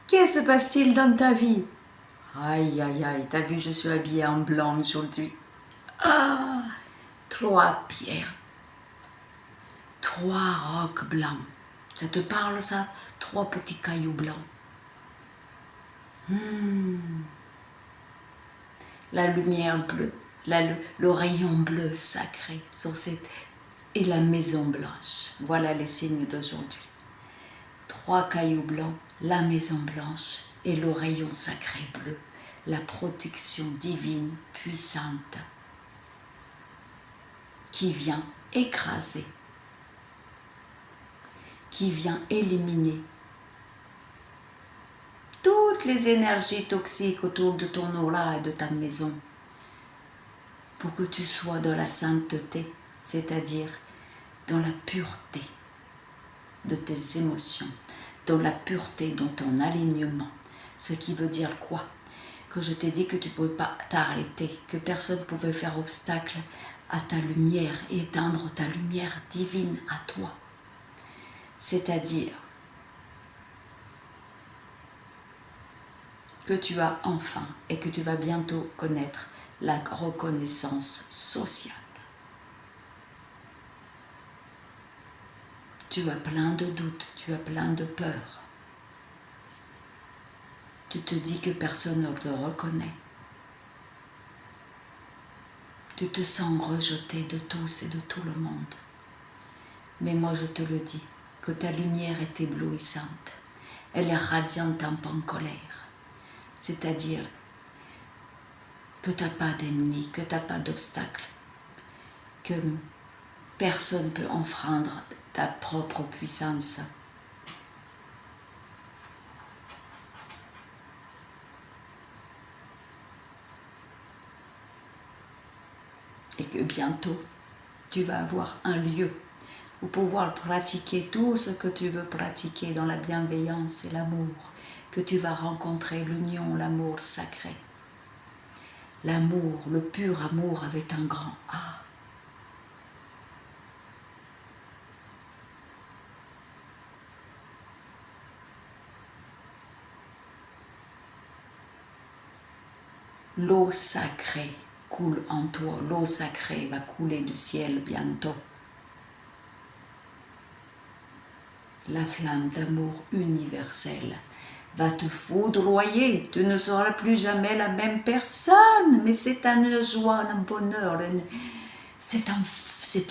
Qu'est-ce se passe-t-il dans ta vie? Aïe, aïe, aïe, t'as vu, je suis habillée en blanc aujourd'hui. Ah, 3 pierres, 3 rocs blancs. Ça te parle ça? 3 petits cailloux blancs. La lumière bleue, le rayon bleu sacré sur cette... et la maison blanche. Voilà les signes d'aujourd'hui. 3 cailloux blancs, la maison blanche et le rayon sacré bleu. La protection divine puissante qui vient écraser, qui vient éliminer toutes les énergies toxiques autour de ton aura et de ta maison pour que tu sois dans la sainteté, c'est-à-dire dans la pureté de tes émotions, dans la pureté de ton alignement. Ce qui veut dire quoi? Que je t'ai dit que tu ne pouvais pas t'arrêter, que personne ne pouvait faire obstacle à ta lumière et éteindre ta lumière divine à toi. C'est-à-dire que tu as enfin et que tu vas bientôt connaître la reconnaissance sociale. Tu as plein de doutes, tu as plein de peurs. Tu te dis que personne ne te reconnaît. Tu te sens rejeté de tous et de tout le monde. Mais moi je te le dis, que ta lumière est éblouissante. Elle est radiante en pas en colère. C'est-à-dire que tu n'as pas d'ennemi, que tu n'as pas d'obstacle, que personne ne peut enfreindre ta propre puissance. Et que bientôt, tu vas avoir un lieu où pouvoir pratiquer tout ce que tu veux pratiquer dans la bienveillance et l'amour, que tu vas rencontrer l'union, l'amour sacré. L'amour, le pur amour avec un grand A. L'eau sacrée coule en toi, l'eau sacrée va couler du ciel bientôt. La flamme d'amour universel va te foudroyer, tu ne seras plus jamais la même personne, mais c'est une joie, un bonheur, c'est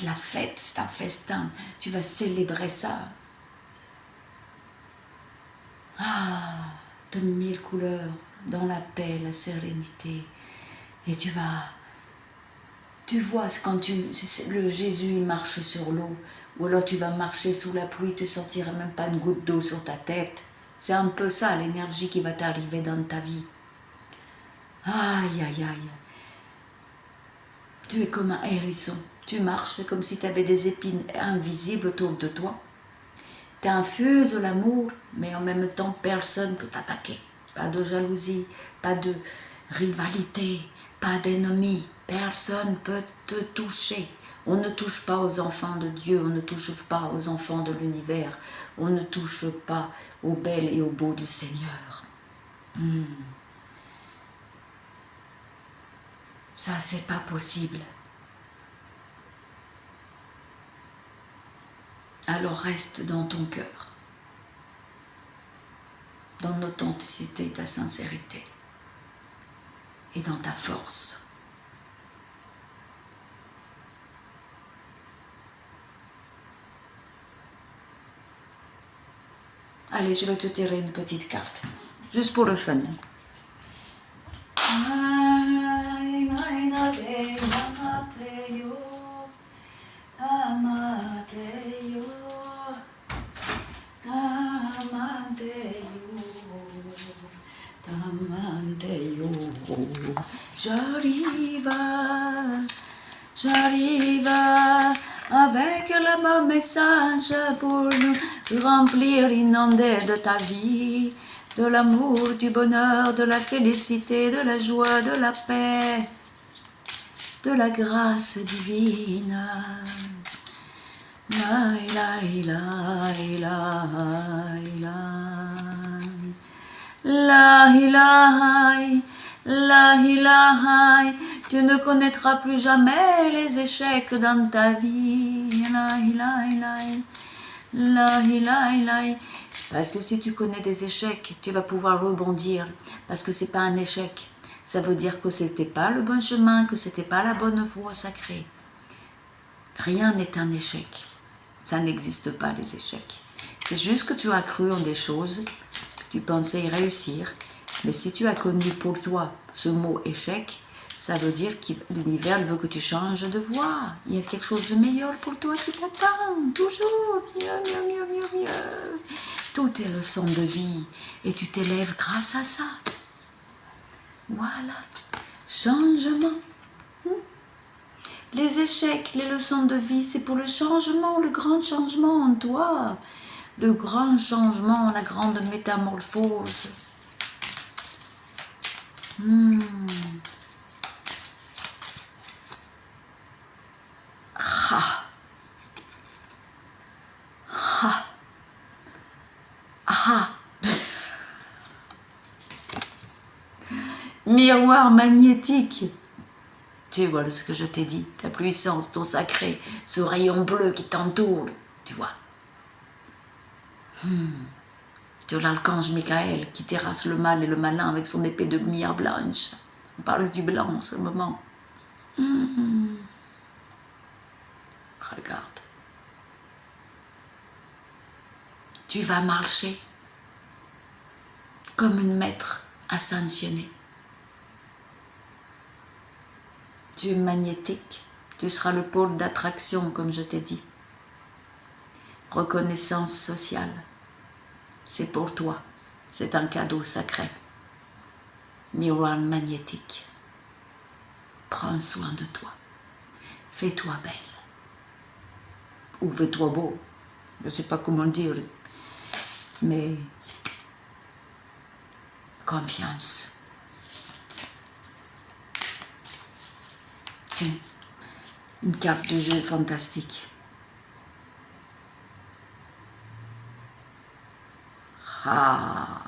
la fête, c'est un festin, tu vas célébrer ça. Ah, de 1000 couleurs, dans la paix, la sérénité, et tu vois, quand le Jésus il marche sur l'eau, ou alors tu vas marcher sous la pluie, tu ne sentiras même pas une goutte d'eau sur ta tête. C'est un peu ça l'énergie qui va t'arriver dans ta vie. Aïe, aïe, aïe. Tu es comme un hérisson. Tu marches comme si tu avais des épines invisibles autour de toi. Tu infuses l'amour, mais en même temps, personne ne peut t'attaquer. Pas de jalousie, pas de rivalité, pas d'ennemi. Personne ne peut te toucher. On ne touche pas aux enfants de Dieu, on ne touche pas aux enfants de l'univers, on ne touche pas au bel et au beau du Seigneur. Ça, c'est pas possible. Alors reste dans ton cœur, dans l'authenticité, ta sincérité et dans ta force. Allez, je vais te tirer une petite carte, juste pour le fun. J'arrive avec le bon message pour nous remplir, inonder de ta vie, de l'amour, du bonheur, de la félicité, de la joie, de la paix, de la grâce divine. La ilaha ilaha la ilaha la ilaha. Tu ne connaîtras plus jamais les échecs dans ta vie. La ilaha la ilaha. Parce que si tu connais des échecs, tu vas pouvoir rebondir. Parce que c'est pas un échec. Ça veut dire que c'était pas le bon chemin, que c'était pas la bonne voie sacrée. Rien n'est un échec. Ça n'existe pas, les échecs. C'est juste que tu as cru en des choses que tu pensais y réussir. Mais si tu as connu pour toi ce mot échec, ça veut dire que l'univers veut que tu changes de voie. Il y a quelque chose de meilleur pour toi qui t'attend. Toujours. Mieux. Tout est leçon de vie. Et tu t'élèves grâce à ça. Voilà. Changement. Les échecs, les leçons de vie, c'est pour le changement, le grand changement en toi. Le grand changement, la grande métamorphose. Ah. Ah. Ah. Miroir magnétique. Tu vois ce que je t'ai dit, ta puissance, ton sacré, ce rayon bleu qui t'entoure, tu vois. Tu as l'archange Michael qui terrasse le mal et le malin avec son épée de lumière blanche. On parle du blanc en ce moment. Regarde. Tu vas marcher comme une maître ascensionnée. Tu es magnétique. Tu seras le pôle d'attraction, comme je t'ai dit. Reconnaissance sociale. C'est pour toi. C'est un cadeau sacré. Miroir magnétique. Prends soin de toi. Fais-toi belle. Ou fais-toi beau. Je ne sais pas comment dire. Mais confiance. C'est une carte de jeu fantastique. Ah,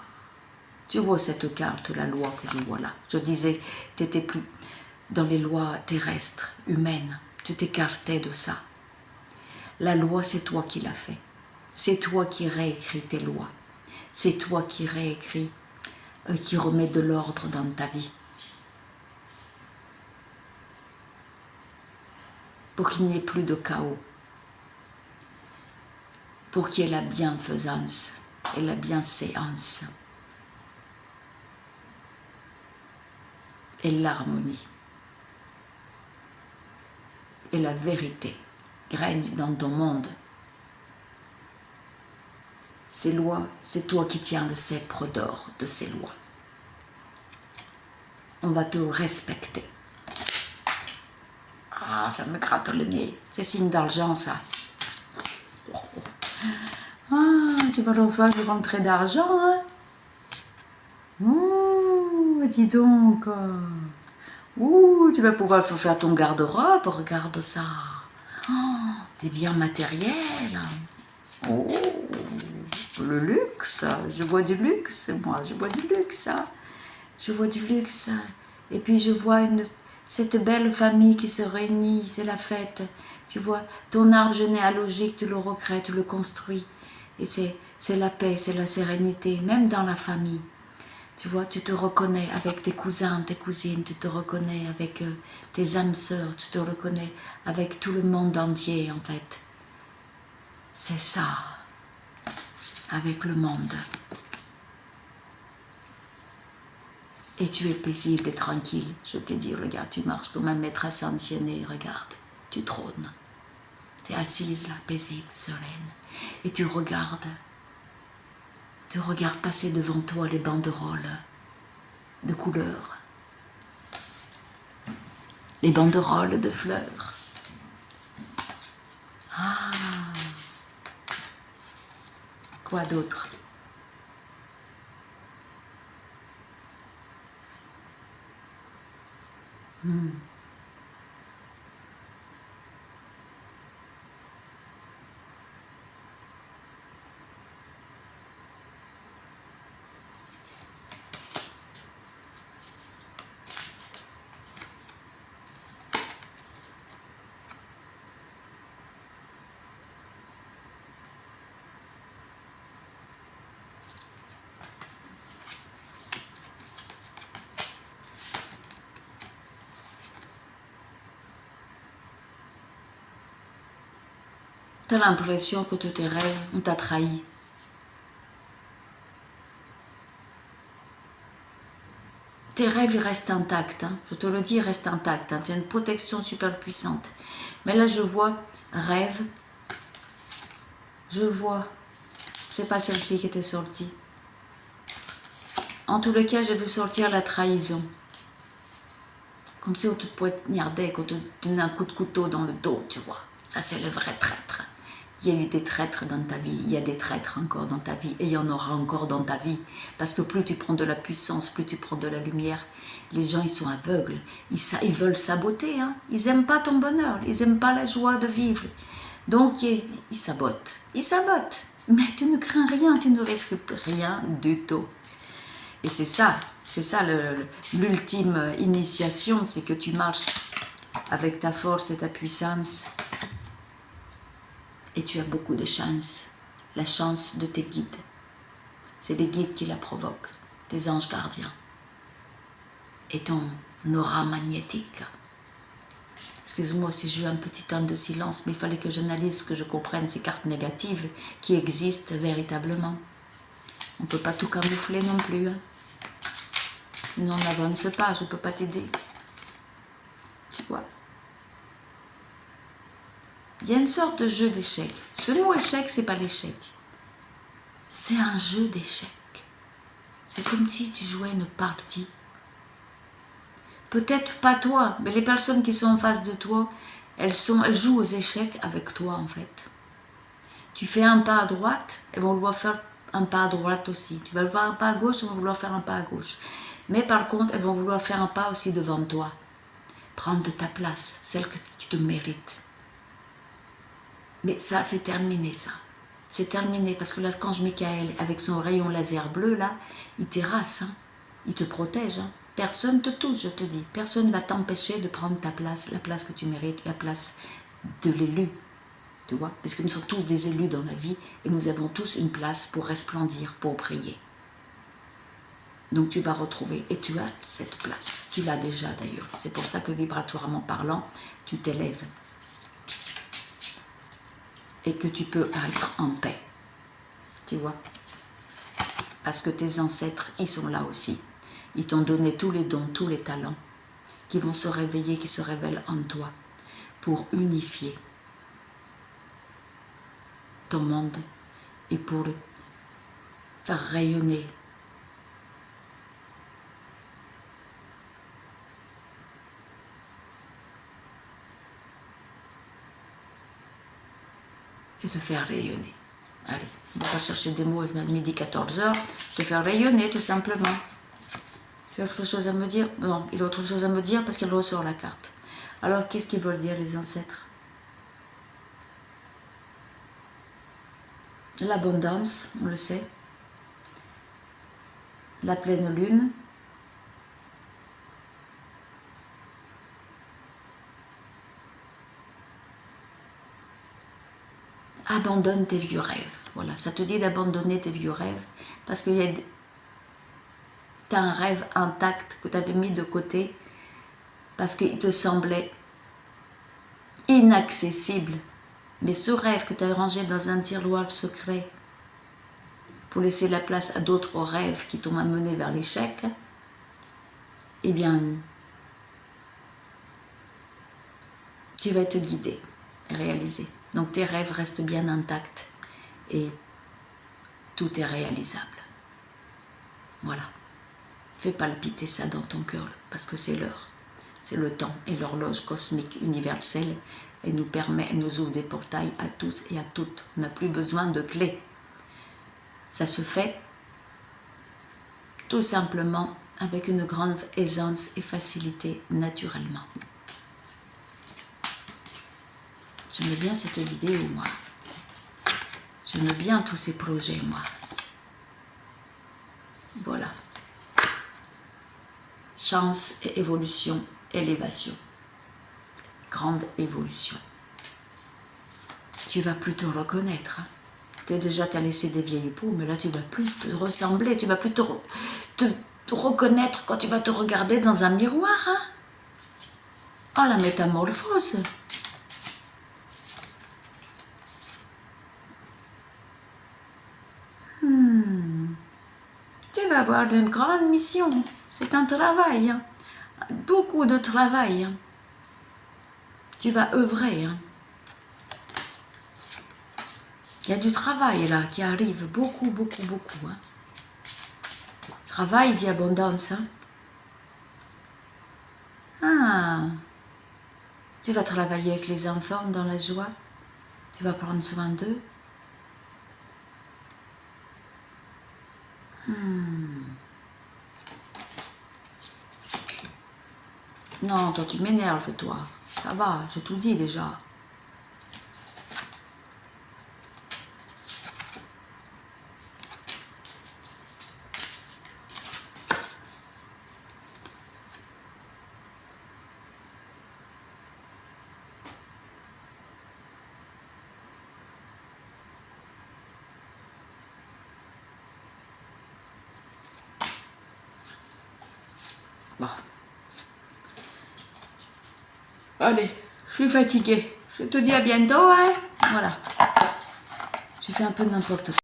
tu vois cette carte, la loi que je vois là. Je disais, tu n'étais plus dans les lois terrestres, humaines. Tu t'écartais de ça. La loi, c'est toi qui l'as fait. C'est toi qui réécris tes lois. C'est toi qui réécris, qui remets de l'ordre dans ta vie. Pour qu'il n'y ait plus de chaos. Pour qu'il y ait la bienfaisance et la bienséance. Et l'harmonie. Et la vérité règne dans ton monde. Ces lois, c'est toi qui tiens le sceptre d'or de ces lois. On va te respecter. Ah, ça me gratte le nez. C'est signe d'argent, ça. Ah, tu vas recevoir une rentrée d'argent, hein? Ouh, dis donc. Ouh, tu vas pouvoir faire ton garde-robe, regarde ça. Oh, t'es bien matériel. Oh, le luxe, je vois du luxe, moi, je vois du luxe. Je vois du luxe. Et puis je vois cette belle famille qui se réunit, c'est la fête. Tu vois, ton arbre généalogique, tu le recrées, tu le construis. Et c'est la paix, c'est la sérénité, même dans la famille. Tu vois, tu te reconnais avec tes cousins, tes cousines, tu te reconnais avec tes âmes sœurs, tu te reconnais avec tout le monde entier, en fait. C'est ça, avec le monde. Et tu es paisible et tranquille. Je t'ai dit, regarde, tu marches comme un maître ascensionné, regarde, tu trônes. Tu es assise là, paisible, sereine. Et tu regardes passer devant toi les banderoles de couleurs. Les banderoles de fleurs. Ah, quoi d'autre? Tu as l'impression que tous tes rêves, on t'a trahi. Tes rêves, ils restent intacts. Hein. Je te le dis, ils restent intacts. Hein. Tu as une protection super puissante. Mais là, je vois rêve. Je vois. C'est pas celle-ci qui était sortie. En tous les cas, j'ai vu sortir la trahison. Comme si on te poignardait, qu'on te donnait un coup de couteau dans le dos, tu vois. Ça, c'est le vrai traître. Il y a eu des traîtres dans ta vie, il y a des traîtres encore dans ta vie, et il y en aura encore dans ta vie. Parce que plus tu prends de la puissance, plus tu prends de la lumière, les gens, ils sont aveugles. Ils veulent saboter, hein. Ils n'aiment pas ton bonheur, ils n'aiment pas la joie de vivre. Donc, ils sabotent. Ils sabotent. Mais tu ne crains rien, tu ne risques rien du tout. Et c'est ça l'ultime initiation, c'est que tu marches avec ta force et ta puissance. Et tu as beaucoup de chance, la chance de tes guides. C'est les guides qui la provoquent, tes anges gardiens. Et ton aura magnétique. Excuse-moi si j'ai eu un petit temps de silence, mais il fallait que j'analyse, que je comprenne ces cartes négatives qui existent véritablement. On ne peut pas tout camoufler non plus. Hein. Sinon on n'avance pas, je ne peux pas t'aider. Tu vois. Il y a une sorte de jeu d'échecs. Ce mot échec, c'est pas l'échec. C'est un jeu d'échecs. C'est comme si tu jouais une partie. Peut-être pas toi, mais les personnes qui sont en face de toi, elles jouent aux échecs avec toi en fait. Tu fais un pas à droite, elles vont vouloir faire un pas à droite aussi. Tu vas faire un pas à gauche, elles vont vouloir faire un pas à gauche. Mais par contre, elles vont vouloir faire un pas aussi devant toi. Prendre ta place, celle qui te mérite. Mais ça, c'est terminé, ça. C'est terminé, parce que l'archange Michael, avec son rayon laser bleu, là, il terrasse, hein. Il te protège. Hein. Personne ne te touche, je te dis. Personne ne va t'empêcher de prendre ta place, la place que tu mérites, la place de l'élu. Tu vois, parce que nous sommes tous des élus dans la vie, et nous avons tous une place pour resplendir, pour briller. Donc tu vas retrouver, et tu as cette place. Tu l'as déjà d'ailleurs. C'est pour ça que vibratoirement parlant, tu t'élèves. Et que tu peux être en paix, tu vois. Parce que tes ancêtres, ils sont là aussi. Ils t'ont donné tous les dons, tous les talents qui vont se réveiller, qui se révèlent en toi pour unifier ton monde et pour le faire rayonner. Et te faire rayonner. Allez, on va pas chercher des mots à midi 14h, te faire rayonner tout simplement. Tu as autre chose à me dire? Non, il a autre chose à me dire parce qu'elle ressort la carte. Alors, qu'est-ce qu'ils veulent dire les ancêtres? L'abondance, on le sait. La pleine lune. Abandonne tes vieux rêves. Voilà, ça te dit d'abandonner tes vieux rêves parce qu'il y a tu as un rêve intact que tu avais mis de côté parce qu'il te semblait inaccessible. Mais ce rêve que tu as rangé dans un tiroir secret pour laisser la place à d'autres rêves qui t'ont amené vers l'échec, eh bien, tu vas te guider et réaliser. Donc tes rêves restent bien intacts et tout est réalisable. Voilà. Fais palpiter ça dans ton cœur parce que c'est l'heure. C'est le temps et l'horloge cosmique universelle et nous permet, elle nous ouvre des portails à tous et à toutes. On n'a plus besoin de clés. Ça se fait tout simplement avec une grande aisance et facilité naturellement. J'aime bien cette vidéo, moi. J'aime bien tous ces projets, moi. Voilà. Chance et évolution, élévation. Grande évolution. Tu vas plus te reconnaître. Hein. Déjà, tu as laissé des vieilles peaux, mais là, tu vas plus te ressembler. Tu vas plus te reconnaître quand tu vas te regarder dans un miroir. Hein. Oh, la métamorphose. vas avoir une grande mission. C'est un travail, hein. Beaucoup de travail. Hein. Tu vas œuvrer. Hein. Il y a du travail là qui arrive, beaucoup, beaucoup, beaucoup. Hein. Travail dit abondance. Hein. Ah, tu vas travailler avec les enfants dans la joie. Tu vas prendre soin d'eux. Non, toi tu m'énerves, toi. Ça va, j'ai tout dit déjà. Bon. Allez, je suis fatiguée. Je te dis à bientôt, hein. Voilà. J'ai fait un peu n'importe quoi.